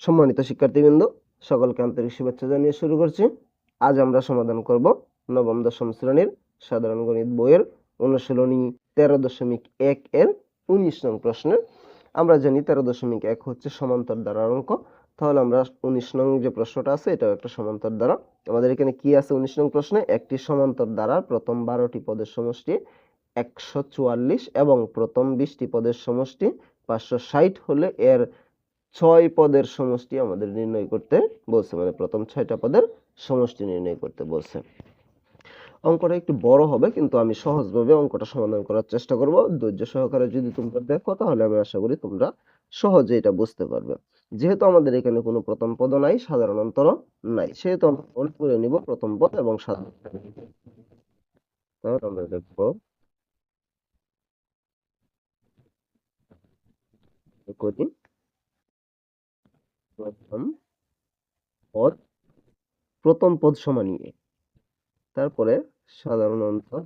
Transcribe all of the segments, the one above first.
সম্মানিত শিক্ষার্থীবৃন্দ, সকলকে আন্তরিক শুভেচ্ছা জানিয়ে শুরু করছি। আজ আমরা সমাধান করব নবম দশম শ্রেণীর সাধারণ গণিত বইয়ের অনুশীলনী 13.1 এর 19 নং প্রশ্নের। আমরা জানি 13.1 হচ্ছে সমান্তর ধারার অঙ্ক। তাহলে আমরা 19 নং যে প্রশ্নটা আছে এটাও একটা সমান্তর ধারা। আমাদের এখানে কি আছে 19 নং প্রশ্নে? একটি সমান্তর ধারার প্রথম 12টি পদের সমষ্টি 144 এবং প্রথম 20টি পদের সমষ্টি 560 হলে এর 6 পদের সমষ্টি আমাদের নির্ণয় করতে বলছে, মানে প্রথম 6টা পদের সমষ্টি নির্ণয় করতে বলছে। অঙ্কটা একটু বড় হবে, কিন্তু আমি সহজভাবে অঙ্কটা সমাধান করার চেষ্টা করব। ধৈর্য সহকারে যদি তোমরা দেখো তাহলে আমি আশা করি তোমরা সহজে এটা বুঝতে পারবে। যেহেতু আমাদের এখানে কোনো প্রথম পদ নাই, সাধারণ অন্তর নাই, সেহেতু আমরা মনে করে নিব প্রথম পদ এবং সাধারণ। তাহলে আমরা দেখব করি প্রথম পদ সমান এ, তারপরে সাধারণ অন্তর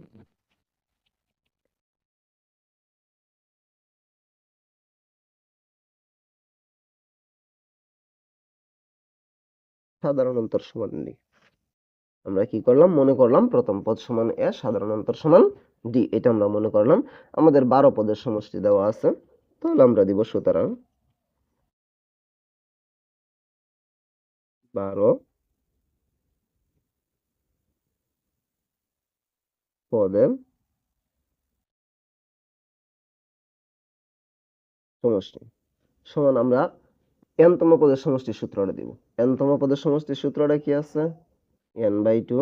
সাধারণ অন্তর সমান ডি। আমরা কি করলাম? মনে করলাম প্রথম পদ সমান এ, সাধারণ অন্তর সমান ডি। এটা আমরা মনে করলাম। আমাদের 12 পদের সমষ্টি দেওয়া আছে, তাহলে আমরা দিব সুতরাং 12 পদের সমষ্টি সমান আমরা n তম পদের সমষ্টির সূত্রটা দিব। n তম পদের সমষ্টির সূত্রটা কি আছে? n/2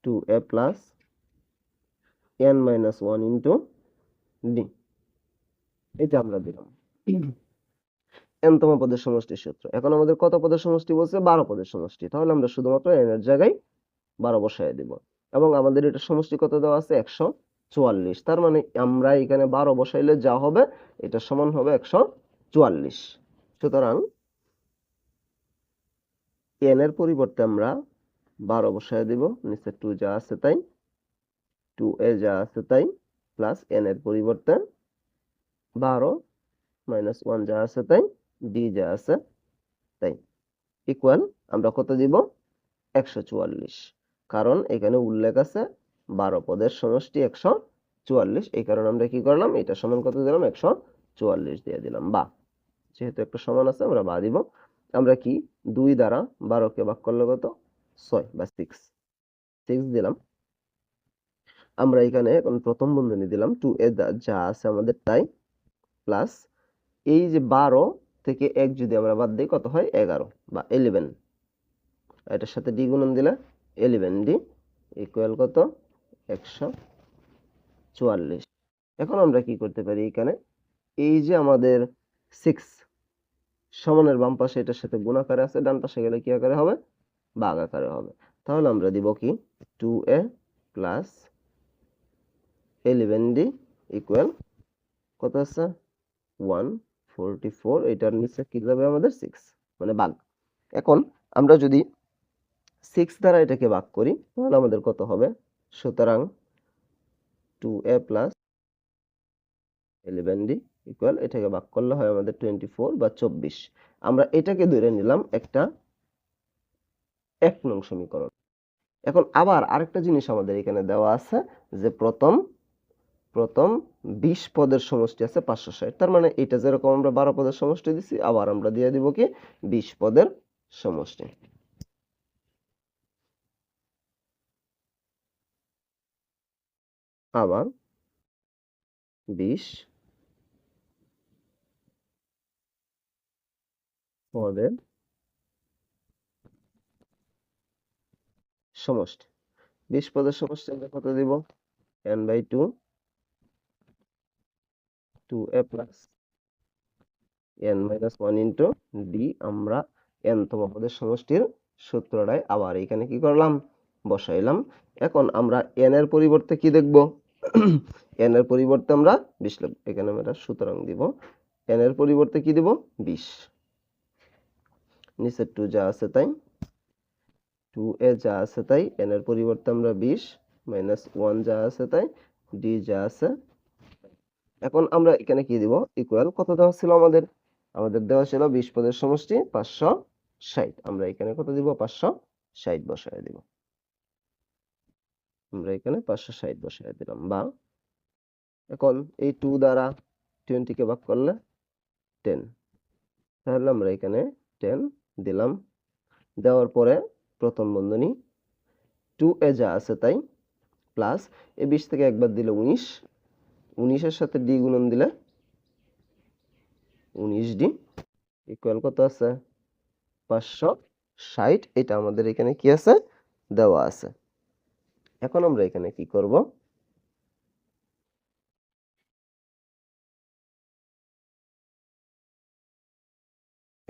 2a plus n minus 1 into d। এটা আমরা দিলাম n তম পদের সমষ্টির সূত্র। এখন আমাদের কত পদের সমষ্টি বলছে? 12 পদের সমষ্টি। তাহলে আমরা শুধুমাত্র n এর জায়গায় 12 বসায় দিব, এবং আমাদের এটা সমষ্টি কত দেওয়া আছে? 144। তার মানে আমরা এখানে 12 বসাইলে যা হবে এটা সমান হবে 144। সুতরাং n এর পরিবর্তে আমরা 12 বসায় দিব, নিচে 2 যা আছে তাই, 2a যা আছে তাই, প্লাস n এর পরিবর্তে 12 মাইনাস 1 যা আছে তাই, d যা আছে তাই, ইকুয়াল আমরা কত দিব? 144। কারণ এখানে উল্লেখ আছে 12 পদের সমষ্টি 144, এই কারণে আমরা কি করলাম? এটা সমান কত দিলাম? 144 দিয়ে দিলাম। বা যেহেতু একটা সমান আছে আমরা বা দিব। আমরা কি 2 দ্বারা 12 কে ভাগ করলে কত? 6 বা 6 দিলাম। আমরা এখানে এখন প্রথম বন্ধনী দিলাম 2a যা আছে আমাদের তাই, প্লাস এই যে 12 থেকে 1 যদি আমরা বাদ দিই কত হয়? 11 বা 11। এটার সাথে d গুণন দিলে 11d ইকুয়াল কত? 144। এখন আমরা কি করতে পারি? এখানে এই যে আমাদের 6 সমানের বাম পাশে এটার সাথে গুণ আকারে আছে, ডান পাশে গেলে কি আকারে হবে? ভাগ আকারে হবে। তাহলে আমরা দিব কি? 2a প্লাস 11d ইকুয়াল কত আছে? 144। এটার নিচে কি যাবে আমাদের? 6, মানে ভাগ। এখন আমরা যদি 6 দ্বারা এটাকে ভাগ করি তাহলে আমাদের কত হবে? সুতরাং 2a প্লাস 11d ইকুয়াল এটাকে ভাগ করলে হয় আমাদের 24 বা 24। আমরা এটাকে ধরে নিলাম একটা 1 নং সমীকরণ। এখন আবার আরেকটা জিনিস আমাদের এখানে দেওয়া আছে যে প্রথম 20 পদের সমষ্টি আছে 560। তার মানে এটা যেরকম আমরা 12 পদের সমষ্টি দিছি, আবার আমরা দিয়ে দিব কি? 20 পদের সমষ্টি। আবার 20 পদের সমষ্টি। 20 পদের সমষ্টি আমরা কত দিব? n/2 2a plus n minus 1 into d। আমরা n তম পদের সমষ্টির সূত্রটাই আবার এখানে কি করলাম? বসাইলাম। এখন আমরা n এর পরিবর্তে কি দেখব? n এর পরিবর্তে আমরা 20 লিখব। এখানে আমরা সুতরাং দিব n এর পরিবর্তে কি দিব? 20। নিচে 2 যা আছে তাই, 2a যা আছে তাই, n এর পরিবর্তে আমরা 20 মাইনাস 1 যা আছে তাই, d যা আছে। এখন আমরা এখানে কি দিব? ইকুয়াল কত দেওয়া ছিল আমাদের? আমাদের দেওয়া ছিল 20 পদের সমষ্টি 560, আমরা এখানে কত দিব 560 বসায় দিব, আমরা এখানে 560 বসায় দিলাম। বা এখন এই 2 দ্বারা 20 কে ভাগ করলে 10, তাহলে আমরা এখানে 10 দিলাম। দেওয়ার পরে প্রথম বন্ধনী 2 এ যা আছে তাই প্লাস এই 20 থেকে একবার দিলে 19, 19 এর সাথে ডি গুণন দিলে 19d ইকুয়াল কত আছে 560, এটা আমাদের এখানে কি আছে দেওয়া আছে। এখন আমরা এখানে কি করব,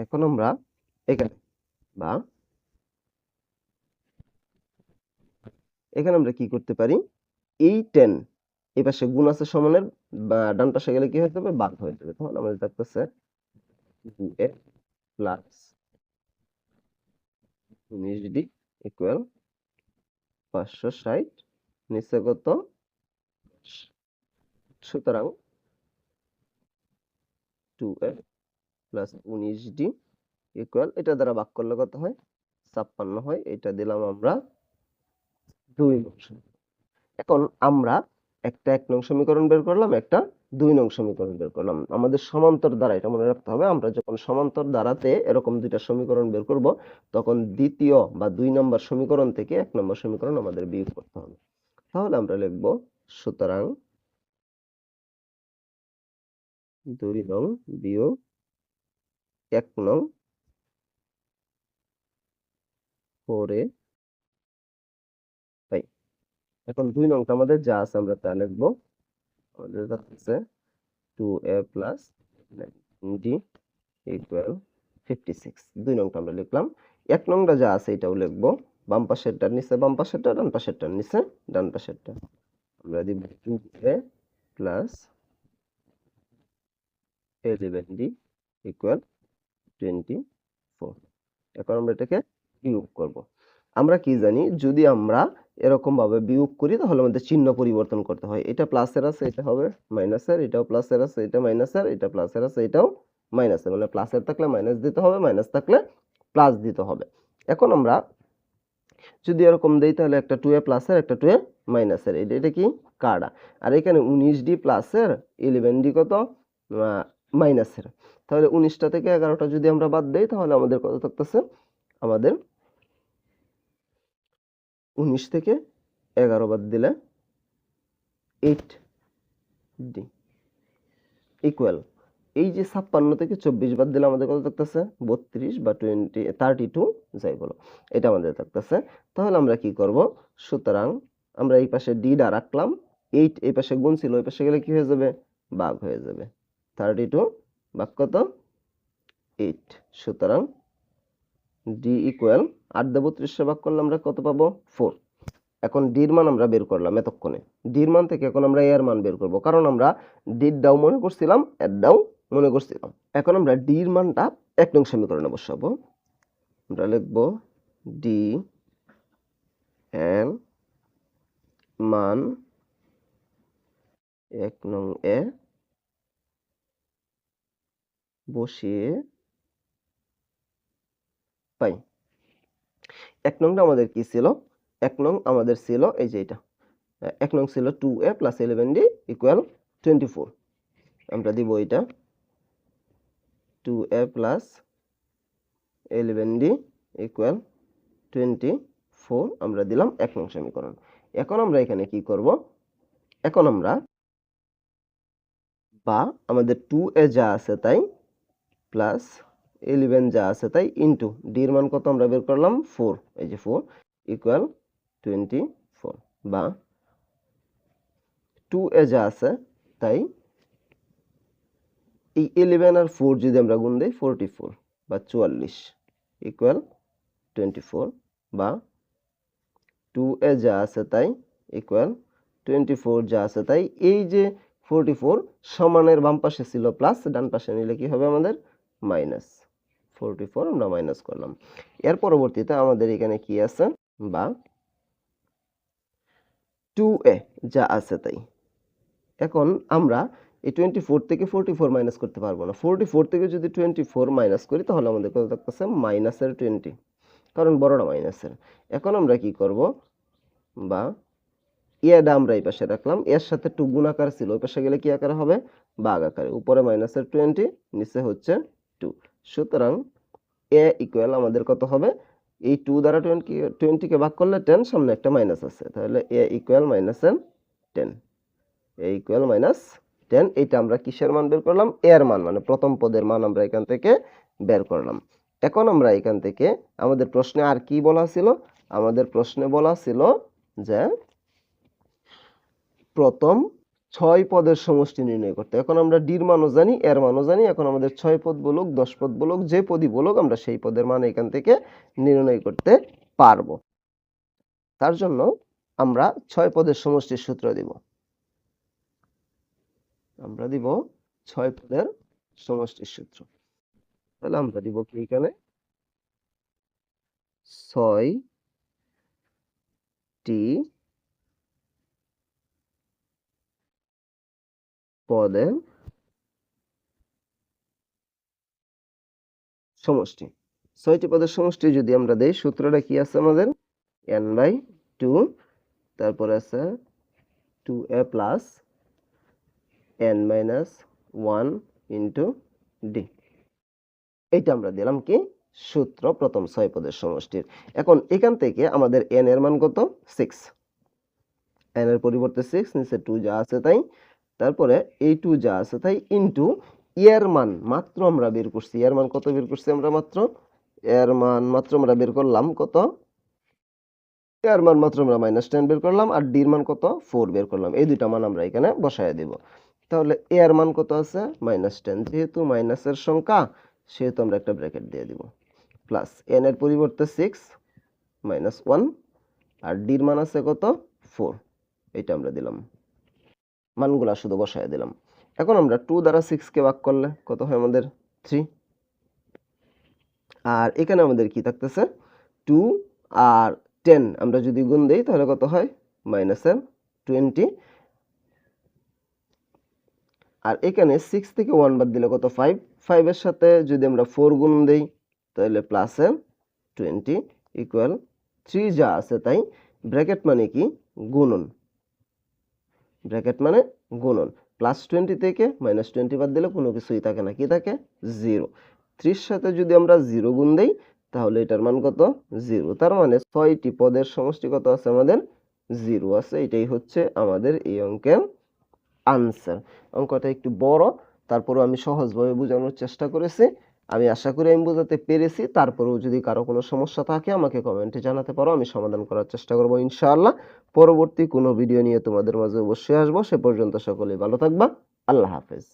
এখন আমরা এখানে বা এখানে আমরা কি করতে পারি, এই 10 এই পাশে গুণ আছে সমানের, বা ডান পাশে গেলে কি হয়ে যাবে ভাগ হয়ে যাবে, তখন আমাদের থাকতেছে 2a প্লাস 19d ইকুয়াল 560 নিচে কত, সুতরাং 2a প্লাস 19d ইকুয়াল, এটা দ্বারা ভাগ করলে কত হয় 56 হয়, এটা দিলাম আমরা 2 নং। এখন আমরা একটা 1 নং সমীকরণ বের করলাম, একটা 2 নং সমীকরণ বের করলাম। আমাদের সমান্তর দ্বারা, এটা মনে রাখতে হবে, আমরা যখন সমান্তর দ্বারাতে এরকম দুইটা সমীকরণ বের করব তখন দ্বিতীয় বা 2 নম্বর সমীকরণ থেকে 1 নম্বর সমীকরণ আমাদের বিয়োগ করতে হবে। তাহলে আমরা লিখব সুতরাং 2 নং বিয়োগ 1 নং 4a তাই। এখন 2 নংটা আমাদের যা আছে আমরা তা লিখব, আমাদের আছে 2a প্লাস 9d ইকুয়াল 56, 2 নংটা আমরা লিখলাম। 1 নংটা যা আছে এটাও লিখব, বাম পাশেরটার নিচে বাম পাশেরটা, ডান পাশেরটার নিচে ডান পাশেরটা, আমরা দিব 2a প্লাস 11d ইকুয়াল 24। এখন আমরা এটাকে বিয়োগ করব। আমরা কি জানি, যদি আমরা এরকম ভাবে বিয়োগ করি তাহলে আমাদের চিহ্ন পরিবর্তন করতে হয়, এটা প্লাসের আছে এটা হবে মাইনাসের, এটাও প্লাসের আছে এটা মাইনাসের, এটা প্লাসের আছে এটাও মাইনাসের, মানে প্লাসের থাকলে মাইনাস দিতে হবে, মাইনাস থাকলে প্লাস দিতে হবে। এখন আমরা যদি এরকম দেই তাহলে একটা 2a প্লাসের একটা 2a মাইনাসের, এটা কি কাটা, আর এখানে 19d প্লাসের 11d কত মাইনাসের, তাহলে 19টা থেকে 11টা যদি আমরা বাদ দেই তাহলে আমাদের কত থাকতেছে, আমাদের 19 থেকে 11 বাদ দিলে 8d ইকুয়াল, এই যে 56 থেকে 24 বাদ দিলে আমাদের কত থাকতেছে 32 বা 32 যাই বলো, এটা আমাদের থাকতেছে। তাহলে আমরা কি করব, সুতরাং আমরা এই পাশে d ডা রাখলাম, 8 এই পাশে গুণ ছিল ওই পাশে গেলে কি হয়ে যাবে ভাগ হয়ে যাবে, 32 ভাগ কত 8, সুতরাং d ইকুয়াল 8 দিয়ে 32 ভাগ করলে আমরা কত পাবো 4। এখন d এর মান আমরা বের করলাম এতক্ষণে, d এর মান থেকে এখন আমরা a এর মান বের করব, কারণ আমরা d এর ডাও মনে করছিলাম, এর ডাও মনে করছিলাম। এখন আমরা d এর মানটা 1 নং সমীকরণে বসাবো, আমরা লিখব d এর মান 1 নং এ বসিয়ে পাই। 1 নংটা আমাদের কি ছিল, 1 নং আমাদের ছিল এই যে এটা, 1 নং ছিল 2a প্লাস 11d ইকুয়াল 24, আমরা দিব এটা 2a প্লাস 11d ইকুয়াল 24, আমরা দিলাম 1 নং সমীকরণ। এখন আমরা এখানে কি করব, এখন আমরা বা আমাদের 2a যা আছে তাই প্লাস 11 যা আছে তাই ইনটু d এর মান কত আমরা বের করলাম 4, এই যে 4 ইকুয়াল 24, বা 2a যা আছে তাই এই 11 আর 4 যদি আমরা গুণ দেই 44 বা 44 ইকুয়াল 24, বা 2a যা আছে তাই ইকুয়াল 24 যা আছে তাই, এই যে 44 সমানের বাম পাশে ছিল প্লাস, ডান পাশে নিলে কি হবে আমাদের মাইনাস 44, আমরা মাইনাস করলাম। এর পরবর্তীতে আমাদের এখানে কি আছে, বা 2a যা আছে তাই। এখন আমরা এই 24 থেকে 44 মাইনাস করতে পারবো না। 44 থেকে যদি 24 মাইনাস করি তাহলে আমাদের কত থাকতেছে মাইনাসের 20, কারণ বড়টা মাইনাসের। এখন আমরা কি করব, বা এটা আমরা এই পাশে রাখলাম, এর সাথে 2 গুণ আকার ছিল, ওই পাশে গেলে কি আকার হবে, ভাগ আকারে। উপরে মাইনাসের 20, নিচে হচ্ছে 2। সুতরাং এ ইকুয়াল আমাদের কত হবে, এই 2 দ্বারা 20 কে ভাগ করলে 10, সামনে একটা মাইনাস আছে, তাহলে এ ইকুয়াল মাইনাসের 10। এ ইকুয়াল মাইনাস 10। এইটা আমরা কিসের মান বের করলাম, এর মান, মানে প্রথম পদের মান আমরা এখান থেকে বের করলাম। এখন আমরা এখান থেকে আমাদের প্রশ্নে আর কি বলা ছিল, আমাদের প্রশ্নে বলা ছিল যে প্রথম 6 পদের সমষ্টি নির্ণয় করতে। এখন আমরা ডির মানও জানি, এর মানও জানি। এখন আমাদের 6 পদ বলুক, 10 পদ বলুক, যে পদই বলুক, আমরা সেই পদের মান এখান থেকে নির্ণয় করতে পারবো। তার জন্য আমরা 6 পদের সমষ্টির সূত্র দিব। আমরা দিব 6 পদের সমষ্টির সূত্র। তাহলে আমরা দিব কি এখানে 6টি পদের সমষ্টি। 6টি পদের সমষ্টি যদি আমরা দেই, সূত্রটা কি আছে আমাদের, n/2, তারপরে আছে 2a plus n-1 into d। এইটা আমরা দিলাম কি সূত্র প্রথম 6 পদের সমষ্টির। এখন এখান থেকে আমাদের n এর মান কত, 6। n এর পরিবর্তে 6, নিচে 2 যা আছে তাই, তারপরে এই 2 যা আছে তাই, ইন্টু এর মান মাত্র আমরা বের করছি। এর মান কত বের করছি আমরা মাত্র, এর মান মাত্র আমরা বের করলাম কত, এর মান মাত্র আমরা -10 বের করলাম, আর ডির মান কত 4 বের করলাম। এই দুইটা মান আমরা এখানে বসায় দিব। তাহলে এর মান কত আছে -10, যেহেতু মাইনাসের সংখ্যা সেহেতু আমরা একটা ব্র্যাকেট দিয়ে দিব, প্লাস n এর পরিবর্তে 6 -1, আর ডির মান আছে কত 4, এটা আমরা দিলাম, মানগুলা শুধু বসায় দিলাম। এখন আমরা 2 দ্বারা 6 কে ভাগ করলে কত হয় আমাদের 3, আর এখানে আমাদের কি থাকতেছে 2 আর 10 আমরা যদি গুণ দেই তাহলে কত হয় -20, আর এখানে 6 থেকে 1 বাদ দিলে কত 5, 5 এর সাথে যদি আমরা 4 গুণ দেই তাহলে +20 ইকুয়াল 3 যা আছে তাই, ব্র্যাকেট মানে কি গুণন, ব্র্যাকেট মানে গুণন, +20 থেকে -20 বাদ দিলে কোনো কিছুই থাকে না, কি থাকে 0। 3 সাথে যদি আমরা 0 গুণ দেই তাহলে এটার মান কত 0। তার মানে 6টি পদের সমষ্টি কত আছে আমাদের 0 আছে। এটাই হচ্ছে আমাদের এই অঙ্কের আনসার। অঙ্কটা একটু বড়, তারপরেও আমি সহজভাবে বোঝানোর চেষ্টা করেছি। আমি আশা করি আমি বোঝাতে পেরেছি। তারপরেও যদি কারো কোনো সমস্যা থাকে আমাকে কমেন্টে জানাতে পারো, আমি সমাধান করার চেষ্টা করব ইনশাআল্লাহ। পরবর্তী কোনো ভিডিও নিয়ে তোমাদের মাঝে অবশ্যই আসবো। সে পর্যন্ত সকলেই ভালো থাকবা। আল্লাহ হাফেজ।